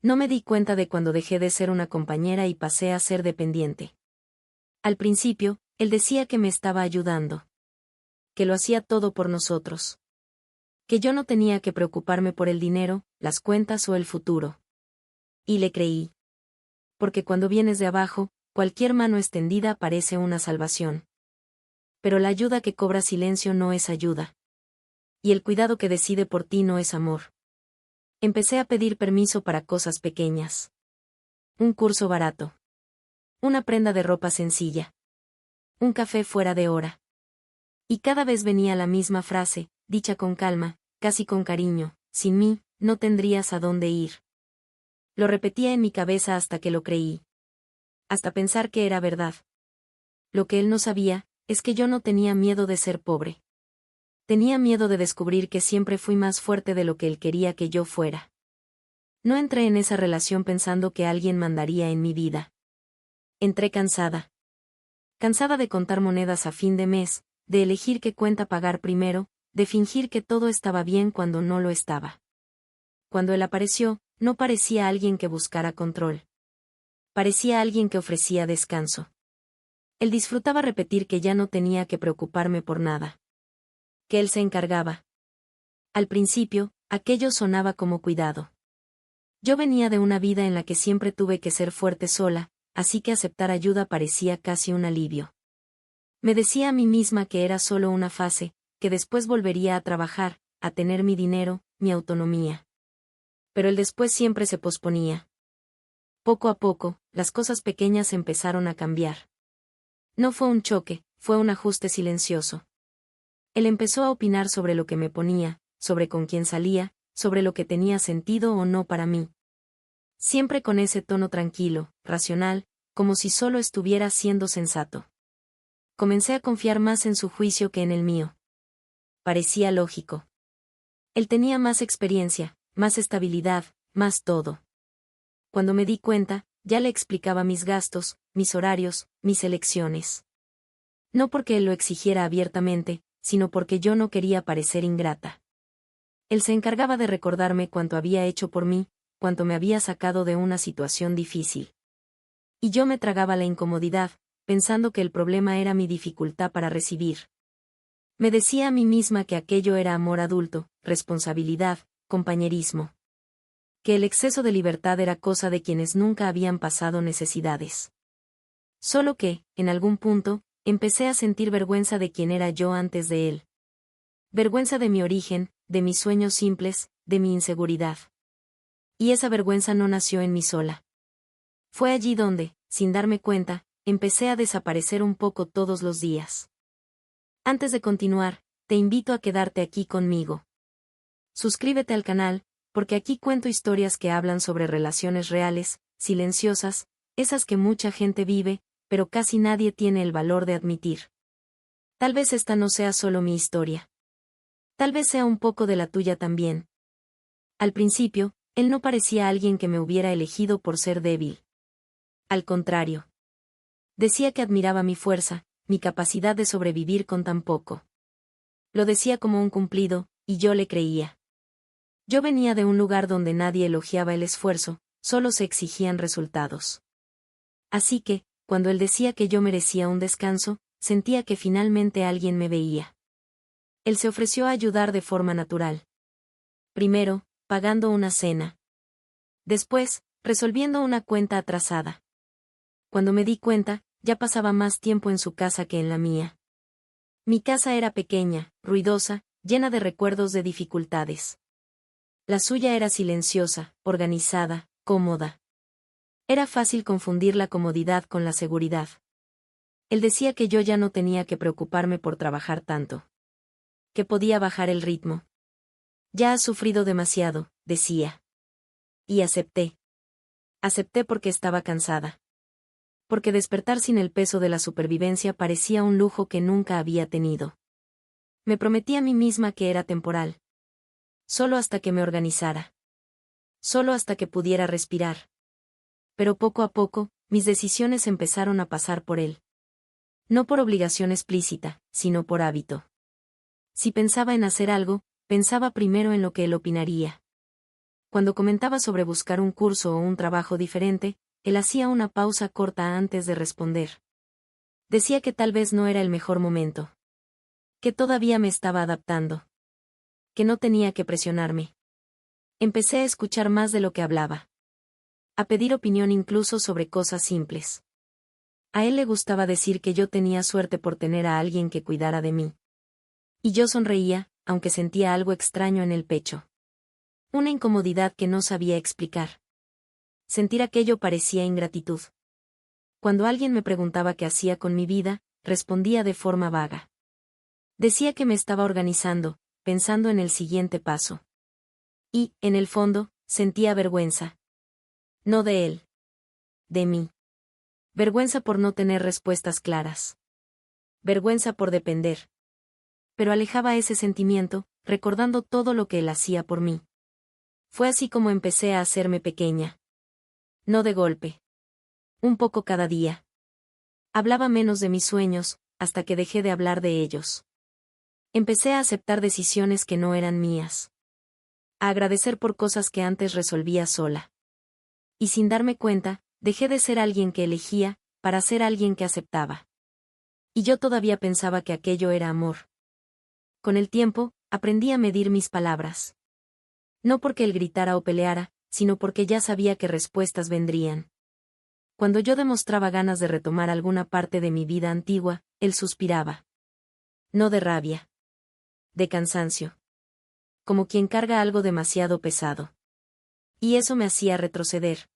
No me di cuenta de cuando dejé de ser una compañera y pasé a ser dependiente. Al principio, él decía que me estaba ayudando. Que lo hacía todo por nosotros. Que yo no tenía que preocuparme por el dinero, las cuentas o el futuro. Y le creí. Porque cuando vienes de abajo, cualquier mano extendida parece una salvación. Pero la ayuda que cobra silencio no es ayuda. Y el cuidado que decide por ti no es amor. Empecé a pedir permiso para cosas pequeñas. Un curso barato. Una prenda de ropa sencilla. Un café fuera de hora. Y cada vez venía la misma frase, dicha con calma, casi con cariño: sin mí, no tendrías a dónde ir. Lo repetía en mi cabeza hasta que lo creí. Hasta pensar que era verdad. Lo que él no sabía, es que yo no tenía miedo de ser pobre. Tenía miedo de descubrir que siempre fui más fuerte de lo que él quería que yo fuera. No entré en esa relación pensando que alguien mandaría en mi vida. Entré cansada. Cansada de contar monedas a fin de mes, de elegir qué cuenta pagar primero, de fingir que todo estaba bien cuando no lo estaba. Cuando él apareció, no parecía alguien que buscara control. Parecía alguien que ofrecía descanso. Él disfrutaba repetir que ya no tenía que preocuparme por nada. Que él se encargaba. Al principio, aquello sonaba como cuidado. Yo venía de una vida en la que siempre tuve que ser fuerte sola, así que aceptar ayuda parecía casi un alivio. Me decía a mí misma que era solo una fase, que después volvería a trabajar, a tener mi dinero, mi autonomía. Pero el después siempre se posponía. Poco a poco, las cosas pequeñas empezaron a cambiar. No fue un choque, fue un ajuste silencioso. Él empezó a opinar sobre lo que me ponía, sobre con quién salía, sobre lo que tenía sentido o no para mí. Siempre con ese tono tranquilo, racional, como si solo estuviera siendo sensato. Comencé a confiar más en su juicio que en el mío. Parecía lógico. Él tenía más experiencia, más estabilidad, más todo. Cuando me di cuenta, ya le explicaba mis gastos, mis horarios, mis elecciones. No porque él lo exigiera abiertamente, sino porque yo no quería parecer ingrata. Él se encargaba de recordarme cuánto había hecho por mí, cuánto me había sacado de una situación difícil. Y yo me tragaba la incomodidad, pensando que el problema era mi dificultad para recibir. Me decía a mí misma que aquello era amor adulto, responsabilidad, compañerismo. Que el exceso de libertad era cosa de quienes nunca habían pasado necesidades. Solo que, en algún punto, empecé a sentir vergüenza de quién era yo antes de él. Vergüenza de mi origen, de mis sueños simples, de mi inseguridad. Y esa vergüenza no nació en mí sola. Fue allí donde, sin darme cuenta, empecé a desaparecer un poco todos los días. Antes de continuar, te invito a quedarte aquí conmigo. Suscríbete al canal, porque aquí cuento historias que hablan sobre relaciones reales, silenciosas, esas que mucha gente vive, pero casi nadie tiene el valor de admitir. Tal vez esta no sea solo mi historia. Tal vez sea un poco de la tuya también. Al principio, él no parecía alguien que me hubiera elegido por ser débil. Al contrario. Decía que admiraba mi fuerza, mi capacidad de sobrevivir con tan poco. Lo decía como un cumplido, y yo le creía. Yo venía de un lugar donde nadie elogiaba el esfuerzo, solo se exigían resultados. Así que, cuando él decía que yo merecía un descanso, sentía que finalmente alguien me veía. Él se ofreció a ayudar de forma natural. Primero, pagando una cena. Después, resolviendo una cuenta atrasada. Cuando me di cuenta, ya pasaba más tiempo en su casa que en la mía. Mi casa era pequeña, ruidosa, llena de recuerdos de dificultades. La suya era silenciosa, organizada, cómoda. Era fácil confundir la comodidad con la seguridad. Él decía que yo ya no tenía que preocuparme por trabajar tanto. Que podía bajar el ritmo. Ya has sufrido demasiado, decía. Y acepté. Acepté porque estaba cansada. Porque despertar sin el peso de la supervivencia parecía un lujo que nunca había tenido. Me prometí a mí misma que era temporal. Solo hasta que me organizara. Solo hasta que pudiera respirar. Pero poco a poco, mis decisiones empezaron a pasar por él. No por obligación explícita, sino por hábito. Si pensaba en hacer algo, pensaba primero en lo que él opinaría. Cuando comentaba sobre buscar un curso o un trabajo diferente, él hacía una pausa corta antes de responder. Decía que tal vez no era el mejor momento. Que todavía me estaba adaptando. Que no tenía que presionarme. Empecé a escuchar más de lo que hablaba. A pedir opinión incluso sobre cosas simples. A él le gustaba decir que yo tenía suerte por tener a alguien que cuidara de mí. Y yo sonreía, aunque sentía algo extraño en el pecho. Una incomodidad que no sabía explicar. Sentir aquello parecía ingratitud. Cuando alguien me preguntaba qué hacía con mi vida, respondía de forma vaga. Decía que me estaba organizando, pensando en el siguiente paso. Y, en el fondo, sentía vergüenza. No de él. De mí. Vergüenza por no tener respuestas claras. Vergüenza por depender. Pero alejaba ese sentimiento, recordando todo lo que él hacía por mí. Fue así como empecé a hacerme pequeña. No de golpe. Un poco cada día. Hablaba menos de mis sueños, hasta que dejé de hablar de ellos. Empecé a aceptar decisiones que no eran mías. A agradecer por cosas que antes resolvía sola. Y sin darme cuenta, dejé de ser alguien que elegía, para ser alguien que aceptaba. Y yo todavía pensaba que aquello era amor. Con el tiempo, aprendí a medir mis palabras. No porque él gritara o peleara, sino porque ya sabía qué respuestas vendrían. Cuando yo demostraba ganas de retomar alguna parte de mi vida antigua, él suspiraba. No de rabia. De cansancio. Como quien carga algo demasiado pesado. Y eso me hacía retroceder.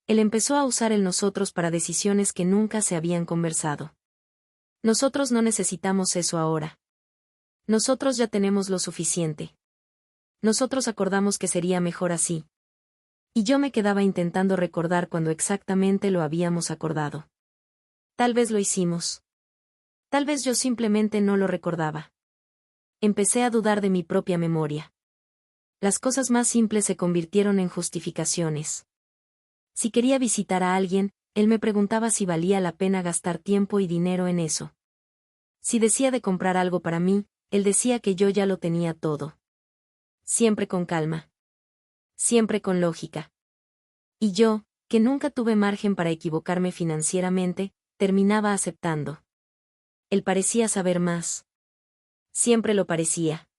Él empezó a usar el nosotros para decisiones que nunca se habían conversado. Nosotros no necesitamos eso ahora. Nosotros ya tenemos lo suficiente. Nosotros acordamos que sería mejor así. Y yo me quedaba intentando recordar cuando exactamente lo habíamos acordado. Tal vez lo hicimos. Tal vez yo simplemente no lo recordaba. Empecé a dudar de mi propia memoria. Las cosas más simples se convirtieron en justificaciones. Si quería visitar a alguien, él me preguntaba si valía la pena gastar tiempo y dinero en eso. Si decía de comprar algo para mí, él decía que yo ya lo tenía todo. Siempre con calma. Siempre con lógica. Y yo, que nunca tuve margen para equivocarme financieramente, terminaba aceptando. Él parecía saber más. Siempre lo parecía.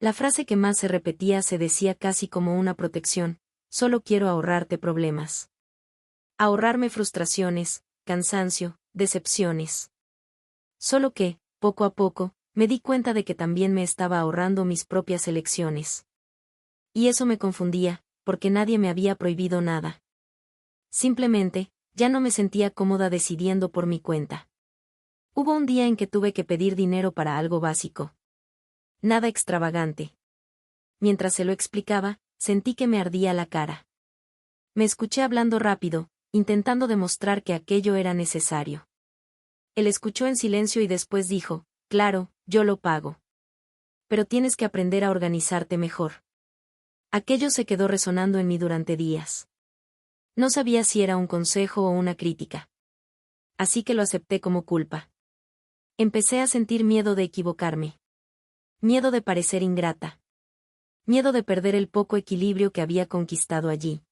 La frase que más se repetía se decía casi como una protección: solo quiero ahorrarte problemas. Ahorrarme frustraciones, cansancio, decepciones. Solo que, poco a poco, me di cuenta de que también me estaba ahorrando mis propias elecciones. Y eso me confundía, porque nadie me había prohibido nada. Simplemente, ya no me sentía cómoda decidiendo por mi cuenta. Hubo un día en que tuve que pedir dinero para algo básico. Nada extravagante. Mientras se lo explicaba, sentí que me ardía la cara. Me escuché hablando rápido, intentando demostrar que aquello era necesario. Él escuchó en silencio y después dijo: claro, yo lo pago. Pero tienes que aprender a organizarte mejor. Aquello se quedó resonando en mí durante días. No sabía si era un consejo o una crítica. Así que lo acepté como culpa. Empecé a sentir miedo de equivocarme. Miedo de parecer ingrata. Miedo de perder el poco equilibrio que había conquistado allí.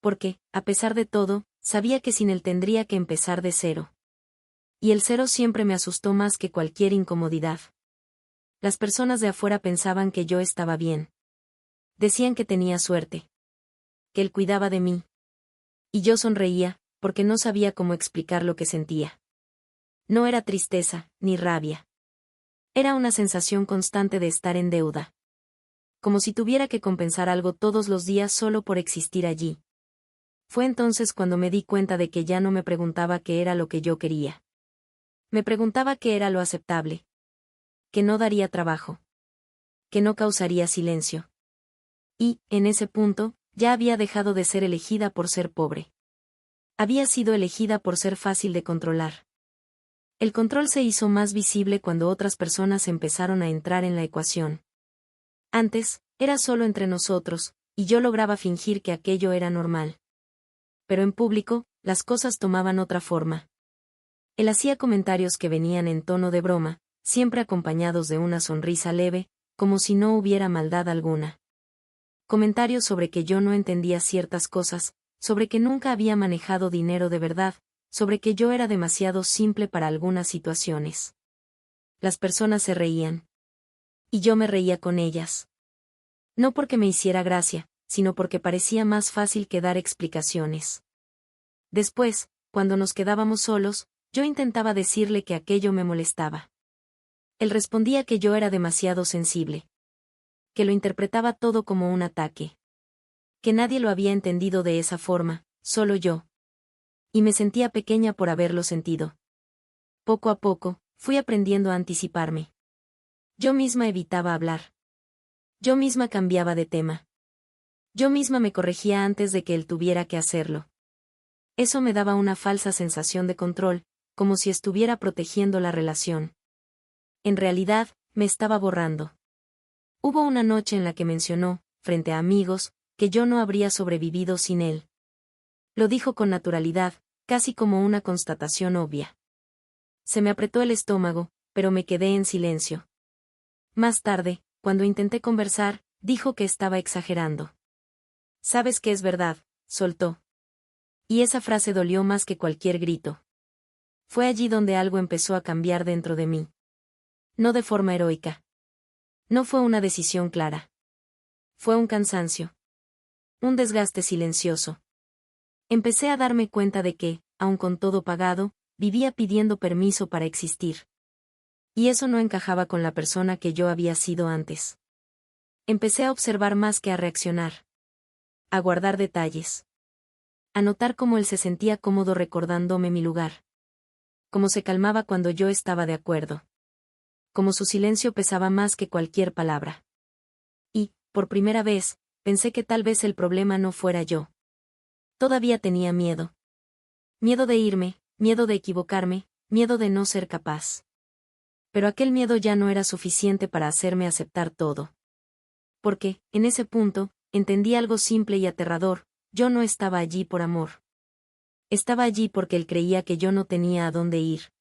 Porque, a pesar de todo, sabía que sin él tendría que empezar de cero. Y el cero siempre me asustó más que cualquier incomodidad. Las personas de afuera pensaban que yo estaba bien. Decían que tenía suerte. Que él cuidaba de mí. Y yo sonreía, porque no sabía cómo explicar lo que sentía. No era tristeza, ni rabia. Era una sensación constante de estar en deuda. Como si tuviera que compensar algo todos los días solo por existir allí. Fue entonces cuando me di cuenta de que ya no me preguntaba qué era lo que yo quería. Me preguntaba qué era lo aceptable. Que no daría trabajo. Que no causaría silencio. Y, en ese punto, ya había dejado de ser elegida por ser pobre. Había sido elegida por ser fácil de controlar. El control se hizo más visible cuando otras personas empezaron a entrar en la ecuación. Antes, era solo entre nosotros, y yo lograba fingir que aquello era normal. Pero en público, las cosas tomaban otra forma. Él hacía comentarios que venían en tono de broma, siempre acompañados de una sonrisa leve, como si no hubiera maldad alguna. Comentarios sobre que yo no entendía ciertas cosas, sobre que nunca había manejado dinero de verdad, sobre que yo era demasiado simple para algunas situaciones. Las personas se reían. Y yo me reía con ellas. No porque me hiciera gracia, sino porque parecía más fácil que dar explicaciones. Después, cuando nos quedábamos solos, yo intentaba decirle que aquello me molestaba. Él respondía que yo era demasiado sensible. Que lo interpretaba todo como un ataque. Que nadie lo había entendido de esa forma, solo yo. Y me sentía pequeña por haberlo sentido. Poco a poco, fui aprendiendo a anticiparme. Yo misma evitaba hablar. Yo misma cambiaba de tema. Yo misma me corregía antes de que él tuviera que hacerlo. Eso me daba una falsa sensación de control, como si estuviera protegiendo la relación. En realidad, me estaba borrando. Hubo una noche en la que mencionó, frente a amigos, que yo no habría sobrevivido sin él. Lo dijo con naturalidad, casi como una constatación obvia. Se me apretó el estómago, pero me quedé en silencio. Más tarde, cuando intenté conversar, dijo que estaba exagerando. «Sabes que es verdad», soltó. Y esa frase dolió más que cualquier grito. Fue allí donde algo empezó a cambiar dentro de mí. No de forma heroica. No fue una decisión clara. Fue un cansancio. Un desgaste silencioso. Empecé a darme cuenta de que, aun con todo pagado, vivía pidiendo permiso para existir. Y eso no encajaba con la persona que yo había sido antes. Empecé a observar más que a reaccionar. A guardar detalles. A notar cómo él se sentía cómodo recordándome mi lugar. Cómo se calmaba cuando yo estaba de acuerdo. Cómo su silencio pesaba más que cualquier palabra. Y, por primera vez, pensé que tal vez el problema no fuera yo. Todavía tenía miedo. Miedo de irme, miedo de equivocarme, miedo de no ser capaz. Pero aquel miedo ya no era suficiente para hacerme aceptar todo. Porque, en ese punto, entendí algo simple y aterrador: yo no estaba allí por amor. Estaba allí porque él creía que yo no tenía a dónde ir.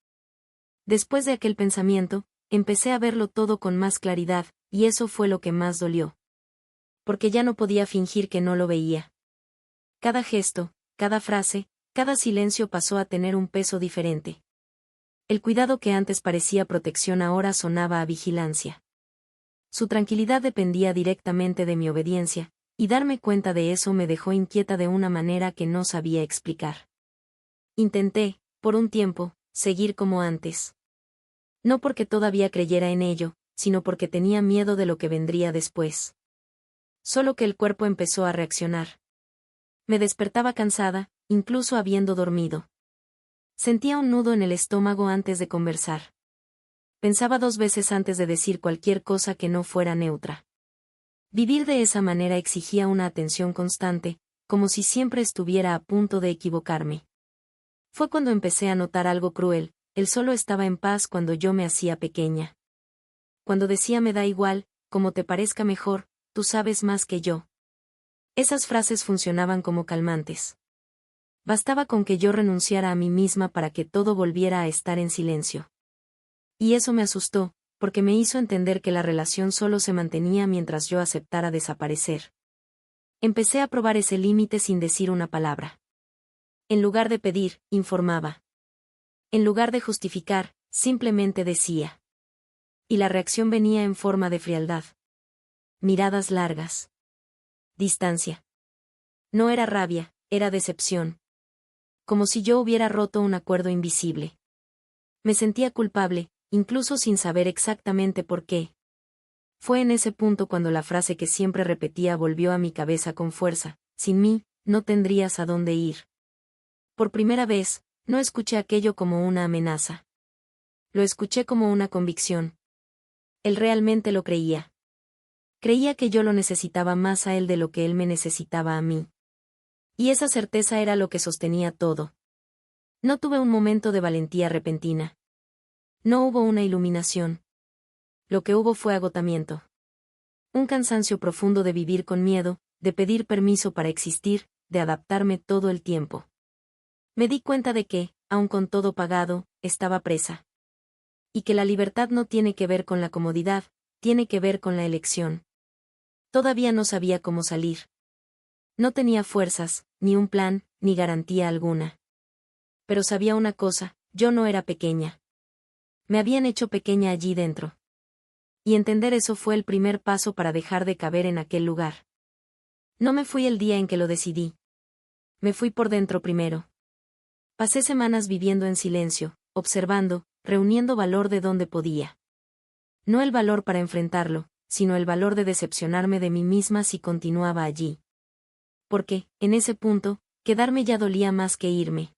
Después de aquel pensamiento, empecé a verlo todo con más claridad, y eso fue lo que más dolió. Porque ya no podía fingir que no lo veía. Cada gesto, cada frase, cada silencio pasó a tener un peso diferente. El cuidado que antes parecía protección ahora sonaba a vigilancia. Su tranquilidad dependía directamente de mi obediencia, y darme cuenta de eso me dejó inquieta de una manera que no sabía explicar. Intenté, por un tiempo, seguir como antes. No porque todavía creyera en ello, sino porque tenía miedo de lo que vendría después. Solo que el cuerpo empezó a reaccionar. Me despertaba cansada, incluso habiendo dormido. Sentía un nudo en el estómago antes de conversar. Pensaba 2 veces antes de decir cualquier cosa que no fuera neutra. Vivir de esa manera exigía una atención constante, como si siempre estuviera a punto de equivocarme. Fue cuando empecé a notar algo cruel: él solo estaba en paz cuando yo me hacía pequeña. Cuando decía «me da igual, como te parezca mejor, tú sabes más que yo». Esas frases funcionaban como calmantes. Bastaba con que yo renunciara a mí misma para que todo volviera a estar en silencio. Y eso me asustó, porque me hizo entender que la relación solo se mantenía mientras yo aceptara desaparecer. Empecé a probar ese límite sin decir una palabra. En lugar de pedir, informaba. En lugar de justificar, simplemente decía. Y la reacción venía en forma de frialdad. Miradas largas. Distancia. No era rabia, era decepción. Como si yo hubiera roto un acuerdo invisible. Me sentía culpable, incluso sin saber exactamente por qué. Fue en ese punto cuando la frase que siempre repetía volvió a mi cabeza con fuerza: «Sin mí, no tendrías a dónde ir». Por primera vez, no escuché aquello como una amenaza. Lo escuché como una convicción. Él realmente lo creía. Creía que yo lo necesitaba más a él de lo que él me necesitaba a mí. Y esa certeza era lo que sostenía todo. No tuve un momento de valentía repentina. No hubo una iluminación. Lo que hubo fue agotamiento. Un cansancio profundo de vivir con miedo, de pedir permiso para existir, de adaptarme todo el tiempo. Me di cuenta de que, aun con todo pagado, estaba presa. Y que la libertad no tiene que ver con la comodidad, tiene que ver con la elección. Todavía no sabía cómo salir. No tenía fuerzas, ni un plan, ni garantía alguna. Pero sabía una cosa, yo no era pequeña. Me habían hecho pequeña allí dentro. Y entender eso fue el primer paso para dejar de caber en aquel lugar. No me fui el día en que lo decidí. Me fui por dentro primero. Pasé semanas viviendo en silencio, observando, reuniendo valor de donde podía. No el valor para enfrentarlo, sino el valor de decepcionarme de mí misma si continuaba allí. Porque, en ese punto, quedarme ya dolía más que irme.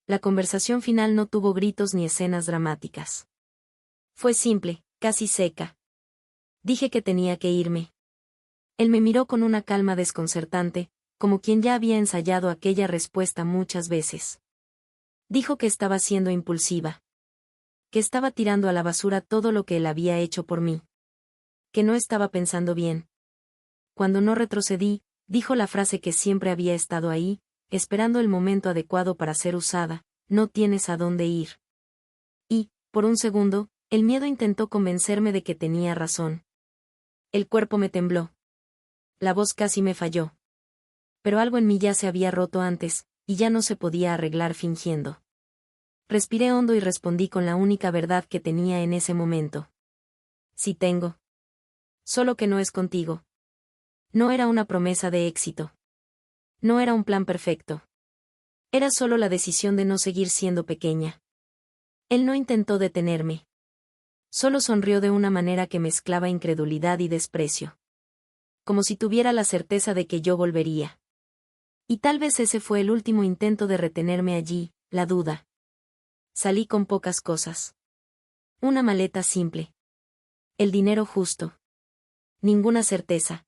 La conversación final no tuvo gritos ni escenas dramáticas. Fue simple, casi seca. Dije que tenía que irme. Él me miró con una calma desconcertante, como quien ya había ensayado aquella respuesta muchas veces. Dijo que estaba siendo impulsiva. Que estaba tirando a la basura todo lo que él había hecho por mí. Que no estaba pensando bien. Cuando no retrocedí, dijo la frase que siempre había estado ahí, esperando el momento adecuado para ser usada: no tienes a dónde ir. Y, por un segundo, el miedo intentó convencerme de que tenía razón. El cuerpo me tembló. La voz casi me falló. Pero algo en mí ya se había roto antes, y ya no se podía arreglar fingiendo. Respiré hondo y respondí con la única verdad que tenía en ese momento. Sí tengo. Solo que no es contigo. No era una promesa de éxito. No era un plan perfecto. Era solo la decisión de no seguir siendo pequeña. Él no intentó detenerme. Solo sonrió de una manera que mezclaba incredulidad y desprecio. Como si tuviera la certeza de que yo volvería. Y tal vez ese fue el último intento de retenerme allí, la duda. Salí con pocas cosas. Una maleta simple. El dinero justo. Ninguna certeza.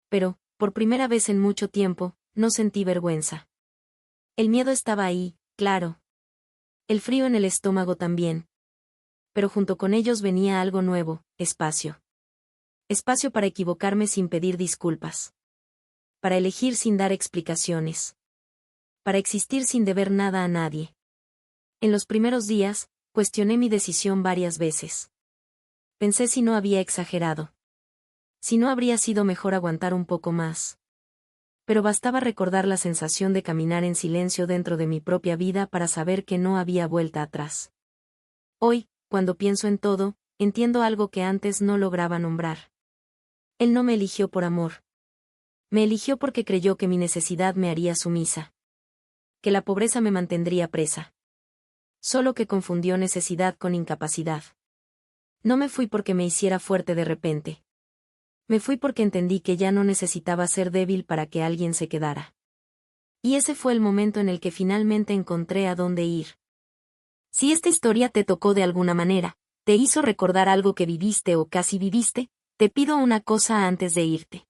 Pero, por primera vez en mucho tiempo, no sentí vergüenza. El miedo estaba ahí, claro. El frío en el estómago también. Pero junto con ellos venía algo nuevo: espacio. Espacio para equivocarme sin pedir disculpas. Para elegir sin dar explicaciones. Para existir sin deber nada a nadie. En los primeros días, cuestioné mi decisión varias veces. Pensé si no había exagerado. Si no habría sido mejor aguantar un poco más. Pero bastaba recordar la sensación de caminar en silencio dentro de mi propia vida para saber que no había vuelta atrás. Hoy, cuando pienso en todo, entiendo algo que antes no lograba nombrar. Él no me eligió por amor. Me eligió porque creyó que mi necesidad me haría sumisa. Que la pobreza me mantendría presa. Solo que confundió necesidad con incapacidad. No me fui porque me hiciera fuerte de repente. Me fui porque entendí que ya no necesitaba ser débil para que alguien se quedara. Y ese fue el momento en el que finalmente encontré a dónde ir. Si esta historia te tocó de alguna manera, te hizo recordar algo que viviste o casi viviste, te pido una cosa antes de irte.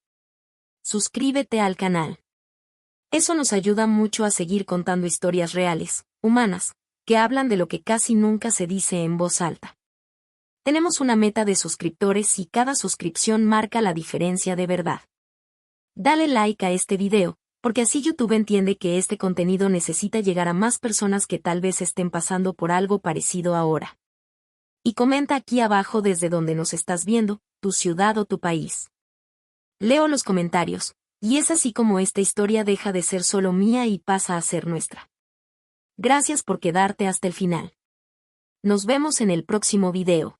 Suscríbete al canal. Eso nos ayuda mucho a seguir contando historias reales, humanas, que hablan de lo que casi nunca se dice en voz alta. Tenemos una meta de suscriptores y cada suscripción marca la diferencia de verdad. Dale like a este video, porque así YouTube entiende que este contenido necesita llegar a más personas que tal vez estén pasando por algo parecido ahora. Y comenta aquí abajo desde donde nos estás viendo, tu ciudad o tu país. Leo los comentarios, y es así como esta historia deja de ser solo mía y pasa a ser nuestra. Gracias por quedarte hasta el final. Nos vemos en el próximo video.